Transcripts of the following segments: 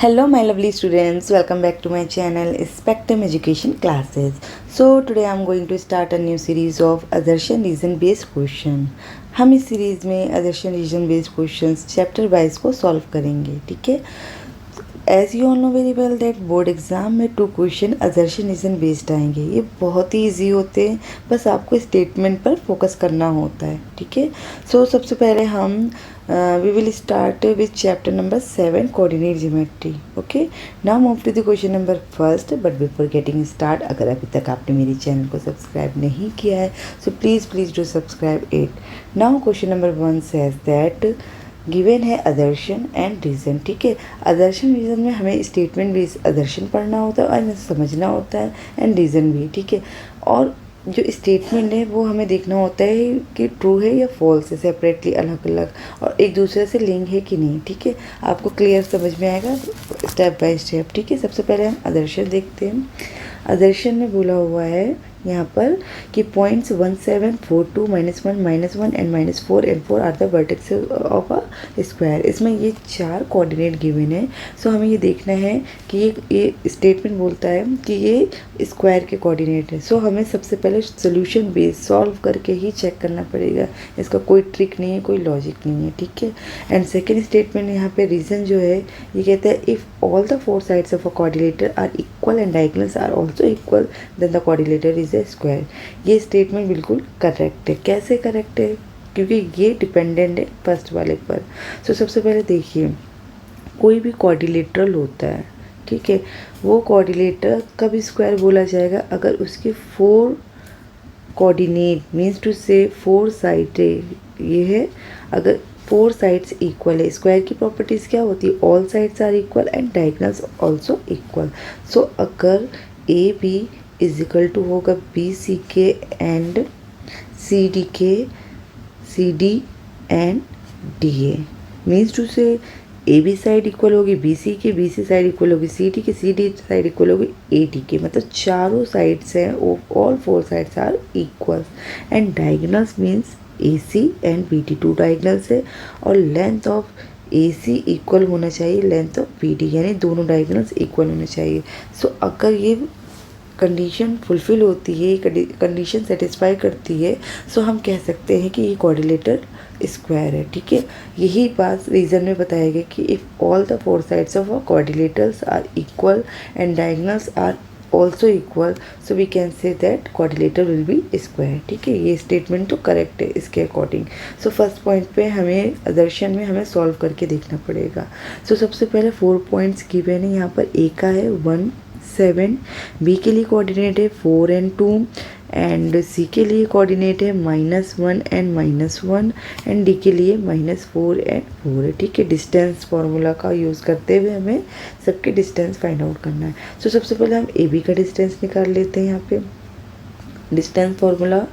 Hello my lovely students, welcome back to my channel Spectrum Education Classes. So today I am going to start a new series of assertion reason based question. हम इस series में assertion reason based questions chapter wise को solve करेंगे, ठीक है। As you all know very well that board exam में 2 question assertion reason based आएंगे। ये बहुत ही ईजी होते हैं, बस आपको स्टेटमेंट पर फोकस करना होता है, ठीक है। सो सबसे पहले हम we will start with chapter number 7 coordinate geometry. Okay, now move to the question number first. But before getting start, अगर अभी तक आपने मेरे चैनल को सब्सक्राइब नहीं किया है so please do subscribe it. Now question number 1 says that given है असर्शन एंड रीज़न, ठीक है। असर्शन रीज़न में हमें स्टेटमेंट भी असर्शन पढ़ना होता है और हमें समझना होता है, एंड रीज़न भी, ठीक है। और जो स्टेटमेंट है वो हमें देखना होता है कि ट्रू है या फॉल्स है, सेपरेटली अलग अलग, और एक दूसरे से लिंक है कि नहीं, ठीक है। आपको क्लियर समझ में आएगा स्टेप बाय स्टेप, ठीक है। सबसे पहले हम असर्शन देखते हैं। असर्शन में बोला हुआ है यहाँ पर कि points 1 7 4 2 -1 -1 and -4 and 4 are the vertexes of a square. इसमें ये 4 कोऑर्डिनेट गिवन है। सो हमें ये देखना है कि ये स्टेटमेंट बोलता है कि ये स्क्वायर के कोऑर्डिनेट है। सो हमें सबसे पहले सोल्यूशन बेस सॉल्व करके ही चेक करना पड़ेगा, इसका कोई ट्रिक नहीं है, कोई लॉजिक नहीं है, ठीक है। एंड सेकेंड स्टेटमेंट यहाँ पे रीज़न जो है ये कहता है if all the 4 sides of a coordinator are equal and diagonals are also equal then the coordinator is square. ये स्टेटमेंट बिल्कुल करेक्ट है। कैसे करेक्ट है? क्योंकि ये डिपेंडेंट है फर्स्ट वाले पर। सो सबसे पहले देखिए, कोई भी कोऑर्डिनेटरल होता है, ठीक है, वो कोऑर्डिनेटर कब स्क्वायर बोला जाएगा? अगर उसके 4 कोऑर्डिनेट मीन्स टू से 4 साइड ये है, अगर 4 साइड्स इक्वल है। स्क्वायर की प्रॉपर्टीज़ क्या होती है? All sides are equal and diagonals also equal. So अगर A B is equal to होगा बी सी के एंड सी डी के, C D and D A, means to से ए बी साइड इक्वल होगी B C के, B सी side equal होगी सी D के, C D side equal होगी A D के। मतलब चारों साइड्स हैं, all 4 sides are equal. And diagonals means A C and B D, 2 diagonals है, और length of A C equal होना चाहिए लेंथ ऑफ बी डी, यानी दोनों डायगोनल्स इक्वल होने चाहिए। सो अगर ये कंडीशन फुलफ़िल होती है, कंडीशन सेटिस्फाई करती है, सो हम कह सकते हैं कि ये कोऑर्डिनेटर स्क्वायर है, ठीक है। यही बात रीज़न में बताया गया कि if all the 4 sides of a coordinators are equal and diagonals are also equal, so we can say that coordinator will be square, ठीक है। ये स्टेटमेंट तो करेक्ट है इसके अकॉर्डिंग। सो फर्स्ट पॉइंट पे हमें असर्शन में हमें सॉल्व करके देखना पड़ेगा। सो सबसे पहले 4 पॉइंट्स गिवन है। यहाँ पर ए का है 1 7, बी के लिए कोऑर्डिनेट है 4 एंड 2, एंड सी के लिए कोऑर्डिनेट है -1 एंड -1, एंड डी के लिए -4 एंड 4 है, ठीक है। डिस्टेंस फार्मूला का यूज़ करते हुए हमें सबके डिस्टेंस फाइंड आउट करना है। सो सबसे पहले हम ए बी का डिस्टेंस निकाल लेते हैं। यहाँ पे डिस्टेंस फार्मूला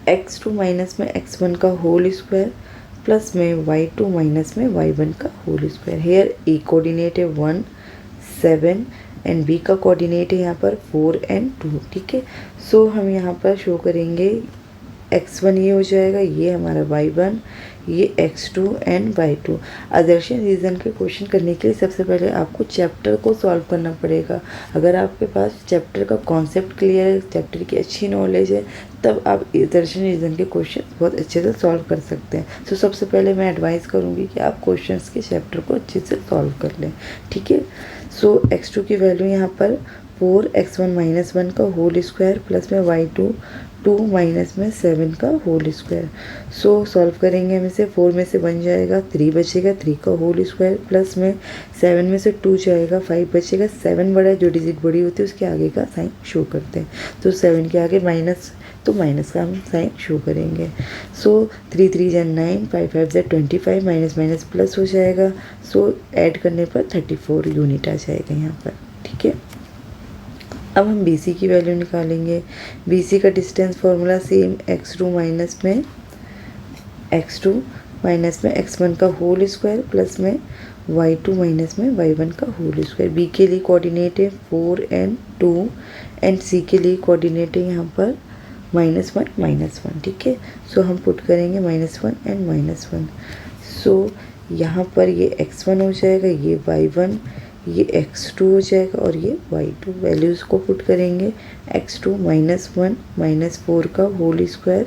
x2 माइनस में x1 का होल स्क्वायर प्लस में y2 माइनस में y1 का होल स्क्वायर। हेयर ए कोऑर्डिनेट है 1 7 एंड बी का कोऑर्डिनेट है यहाँ पर 4 एंड 2, ठीक है। सो हम यहाँ पर शो करेंगे x1 ये हो जाएगा, ये हमारा y1, ये x2 and y2। Assertion reason के क्वेश्चन करने के लिए सबसे पहले आपको चैप्टर को सॉल्व करना पड़ेगा। अगर आपके पास चैप्टर का कॉन्सेप्ट क्लियर है, चैप्टर की अच्छी नॉलेज है, तब आप असर्शन रीज़न के क्वेश्चन बहुत अच्छे से सॉल्व कर सकते हैं। सो सबसे पहले मैं एडवाइस करूँगी कि आप क्वेश्चंस के चैप्टर को अच्छे से सॉल्व कर लें, ठीक है। सो x2 की वैल्यू यहाँ पर 4 x1 -1 का होल स्क्वायर प्लस में y2 2 माइनस में 7 का होल स्क्वायर। सो सॉल्व करेंगे हम इसे। 4 में से 1 जाएगा, 3 बचेगा, 3 का होल स्क्वायर प्लस में 7 में से 2 जाएगा, 5 बचेगा। 7 बड़ा है, जो डिजिट बड़ी होती है उसके आगे का साइन शो करते हैं। तो 7 के आगे माइनस, तो माइनस का हम साइन शो करेंगे। सो 3 3 जा 9, 5 5 जा 25, माइनस माइनस प्लस हो जाएगा। सो ऐड करने पर 34 यूनिट आ जाएगा यहाँ पर, ठीक है। अब हम बी सी की वैल्यू निकालेंगे। बी सी का distance formula same x2 minus में x1 का होल स्क्वायर प्लस में y2 माइनस में y1 का होल स्क्वायर। बी के लिए कोऑर्डिनेट है 4 एंड 2, एंड सी के लिए कोऑर्डिनेट है यहाँ पर -1, ठीक है। सो हम पुट करेंगे -1 एंड -1। सो यहाँ पर ये x1 हो जाएगा, ये y1, ये x2 हो जाएगा और ये y2। वैल्यूज़ को पुट करेंगे, x2 -1 -4 का होल स्क्वायर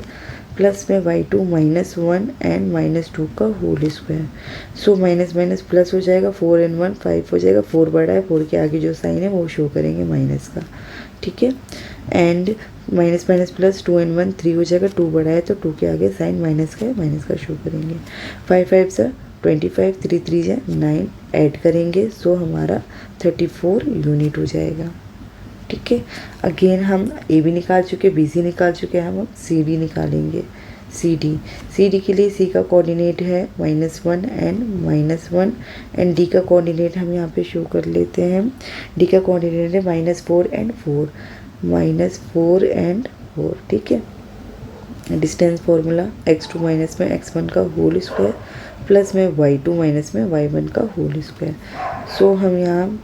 प्लस में y2 -1 एंड -2 का whole square. So minus minus plus हो जाएगा, 4 and 1 5 हो जाएगा। 4 बड़ा है, 4 के आगे जो साइन है वो शो करेंगे माइनस का, ठीक है। And minus minus plus 2 and 1 3 हो जाएगा। 2 बड़ा है तो 2 के आगे साइन माइनस का है, माइनस का शो करेंगे। 5 5 सा 25, 3 3 जा 9 ऐड करेंगे, सो हमारा 34 यूनिट हो जाएगा, ठीक है। अगेन हम ए बी निकाल चुके, बी सी निकाल चुके हैं, हम अब सी डी निकालेंगे। सी डी के लिए सी का कोऑर्डिनेट है -1 एंड -1 एंड डी का कोऑर्डिनेट हम यहाँ पे शो कर लेते हैं। डी का कोऑर्डिनेट है -4 एंड 4, -4 एंड 4, ठीक है। डिस्टेंस फार्मूला x2 माइनस में x1 का होल स्क्वायर प्लस में y2 माइनस में y1 का होल स्क्वायर। सो हम यहाँ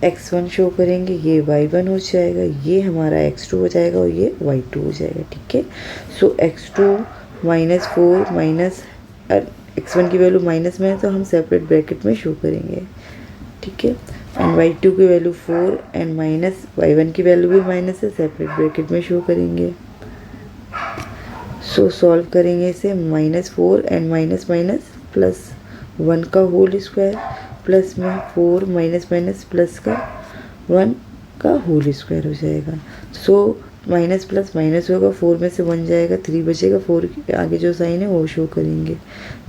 x1 शो करेंगे, ये y1 हो जाएगा, ये हमारा x2 हो जाएगा और ये y2 हो जाएगा, ठीक है। सो x2 -4 माइनस x1 की वैल्यू माइनस में है तो हम सेपरेट ब्रैकेट में शो करेंगे, ठीक है। एंड y2 की वैल्यू 4 एंड माइनस y1 की वैल्यू भी माइनस है, सेपरेट ब्रैकेट में शो करेंगे। सो सॉल्व करेंगे इसे, -4 एंड माइनस माइनस प्लस 1 का होल स्क्वायर प्लस में 4 माइनस माइनस प्लस का 1 का होल स्क्वायर हो जाएगा। सो माइनस प्लस माइनस होगा, 4 में से 1 जाएगा, 3 बचेगा, 4 के आगे जो साइन है वो शो करेंगे।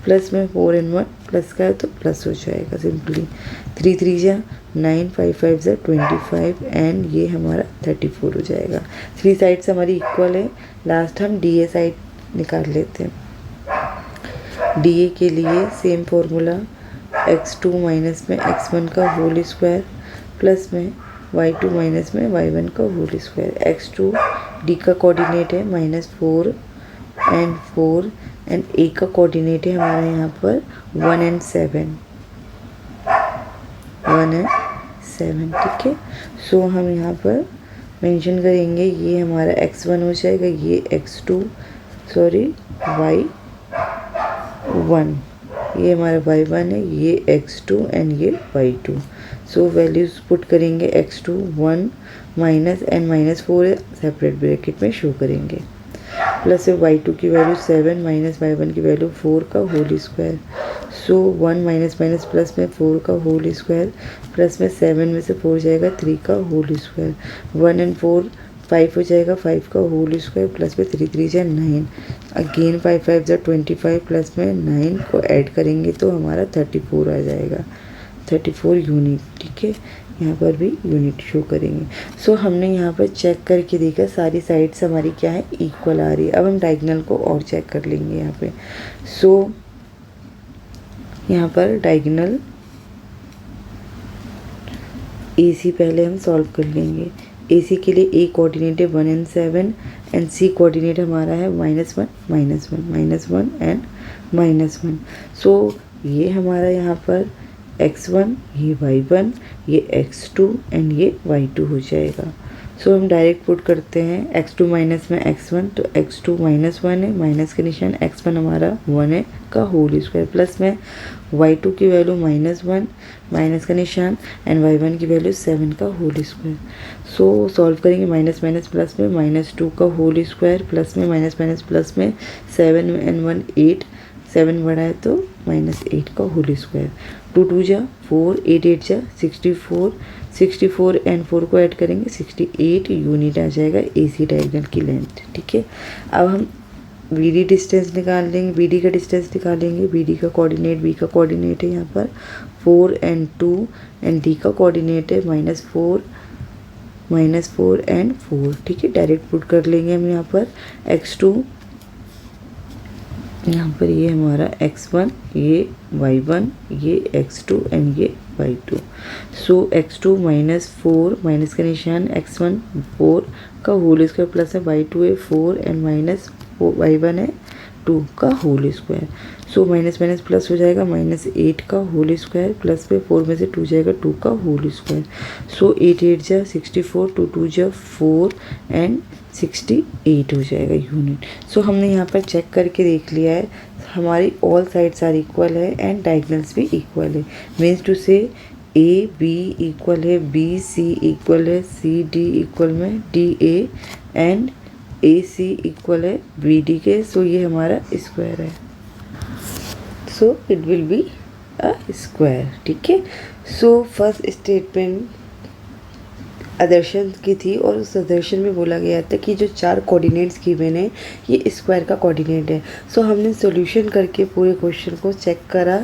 प्लस में 4 and 1 प्लस का है तो प्लस हो जाएगा सिंपली। 3 3 जा 9, 5 5 जा 25 एंड ये हमारा 34 हो जाएगा। 3 साइड्स हमारी इक्वल है। लास्ट हम डी ए साइड निकाल लेते हैं। डी ए के लिए सेम फॉर्मूला, x2 माइनस में x1 का होल स्क्वायर प्लस में y2 माइनस में y1 का होल स्क्वायर। x2 d का कोऑर्डिनेट है -4 एंड 4 एंड a का कोऑर्डिनेट है हमारा यहाँ पर 1 and 7, 1 and 7, ठीक है। सो हम यहाँ पर मेंशन करेंगे, ये हमारा x1 हो जाएगा, ये x2 सॉरी y1, ये हमारा y1 है, ये x2 एंड ये y2। सो वैल्यूज़ पुट करेंगे, x2 1 माइनस एंड -4 है, सेपरेट ब्रैकेट में शो करेंगे। प्लस है y2 की वैल्यू 7 माइनस y1 की वैल्यू 4 का होल स्क्वायर। सो 1 माइनस माइनस प्लस में 4 का होल स्क्वायर प्लस में 7 में से 4 जाएगा 3 का होल स्क्वायर। 1 and 4 5 हो जाएगा, 5 का होल स्क्वायर प्लस में 3 3 जा 9, अगेन 5 5 जा 25 प्लस में 9 को ऐड करेंगे तो हमारा 34 आ जाएगा, 34 यूनिट, ठीक है। यहाँ पर भी यूनिट शो करेंगे। सो हमने यहाँ पर चेक करके देखा सारी साइड्स हमारी क्या है, इक्वल आ रही है। अब हम डायगोनल को और चेक कर लेंगे यहाँ पे। सो यहाँ पर डायगोनल AC पहले हम सॉल्व कर लेंगे। AC के लिए A कोऑर्डिनेट है 1 and 7 एंड C कोऑर्डिनेट हमारा है -1 -1 एंड -1। सो ये हमारा यहाँ पर x1, ये y1, ये x2 एंड ये y2 हो जाएगा। सो हम डायरेक्ट पुट करते हैं, x2 माइनस में x1 तो x2 -1 है, माइनस के निशान, x1 हमारा 1 है का होल स्क्वायर प्लस में y2 की वैल्यू -1 माइनस का निशान एंड y1 की वैल्यू 7 का होल स्क्वायर। सो सॉल्व करेंगे, माइनस माइनस प्लस में -2 का होल स्क्वायर प्लस में माइनस माइनस प्लस में 7 and 1 8, 7 बड़ा है तो -8 का होल स्क्वायर। 2 2 जा 4, 8 8 जा 64, 64 एंड 4 को ऐड करेंगे 68 यूनिट आ जाएगा AC डायगोनल की लेंथ, ठीक है। अब हम BD डिस्टेंस निकाल लेंगे, BD का डिस्टेंस निकालेंगे। BD का कोऑर्डिनेट, B का कोऑर्डिनेट है यहाँ पर 4 and 2 एंड D का कोऑर्डिनेट है -4 एंड 4, ठीक है। डायरेक्ट पुट कर लेंगे हम यहाँ पर x2, यहाँ पर ये हमारा x1, ये y1, ये x2 एंड ये y2। सो x2 -4 माइनस का निशान, x1 4 का होल स्क्वायर प्लस है y2 है 4 एंड माइनस y1 है 2 का whole square. So minus minus plus हो जाएगा, -8 का होल स्क्वायर प्लस में 4 में से 2 जाएगा 2 का होल स्क्वायर। सो 8 8 जा 64, 2 2 जा 4 एंड 68 हो जाएगा यूनिट। सो हमने यहाँ पर चेक करके देख लिया है हमारी ऑल साइड्स आर इक्वल है एंड डायगोनल्स भी इक्वल है। मीन्स टू से ए बी इक्वल है बी, सी इक्वल है सी, डी इक्वल में D A and A C equal है बी डी के। सो ये हमारा स्क्वायर है, so it will be a square. ठीक है, सो फर्स्ट स्टेटमेंट आदर्शन की थी और उस आदर्शन में बोला गया था कि जो 4 कोऑर्डिनेट्स गिवन है ये स्क्वायर का कोऑर्डिनेट है। सो हमने सॉल्यूशन करके पूरे क्वेश्चन को चेक करा,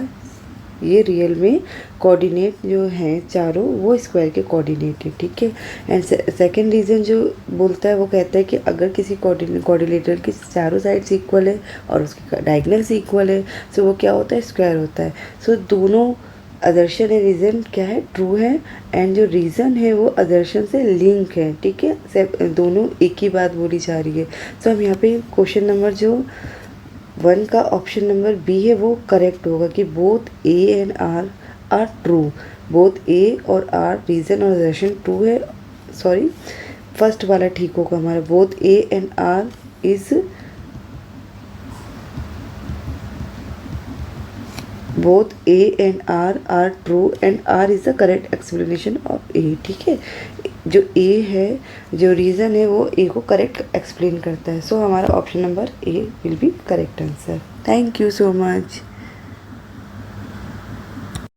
ये रियल में कोऑर्डिनेट जो हैं चारों वो स्क्वायर के कोऑर्डिनेट है। ठीक है, एंड सेकंड रीज़न जो बोलता है वो कहता है कि अगर किसी कोऑर्डिनेटर की चारों साइड्स इक्वल है और उसके डायगोनल्स इक्वल है, सो वो क्या होता है, स्क्वायर होता है। सो दोनों आदर्शन है, रीज़न क्या है, ट्रू है, एंड जो रीज़न है वो आदर्शन से लिंक है। ठीक है, दोनों एक ही बात बोली जा रही है। सो हम यहाँ पे क्वेश्चन नंबर जो 1 का ऑप्शन नंबर बी है वो करेक्ट होगा कि both A and R are true. Both A और आर रीज़न और आदर्शन ट्रू है, सॉरी फर्स्ट वाला ठीक होगा हमारा, both A and R is both A and R are true and R is the correct explanation of A। ठीक है, जो A है, जो रीज़न है वो A को करेक्ट एक्सप्लेन करता है। सो हमारा option number A will be correct answer. Thank you so much.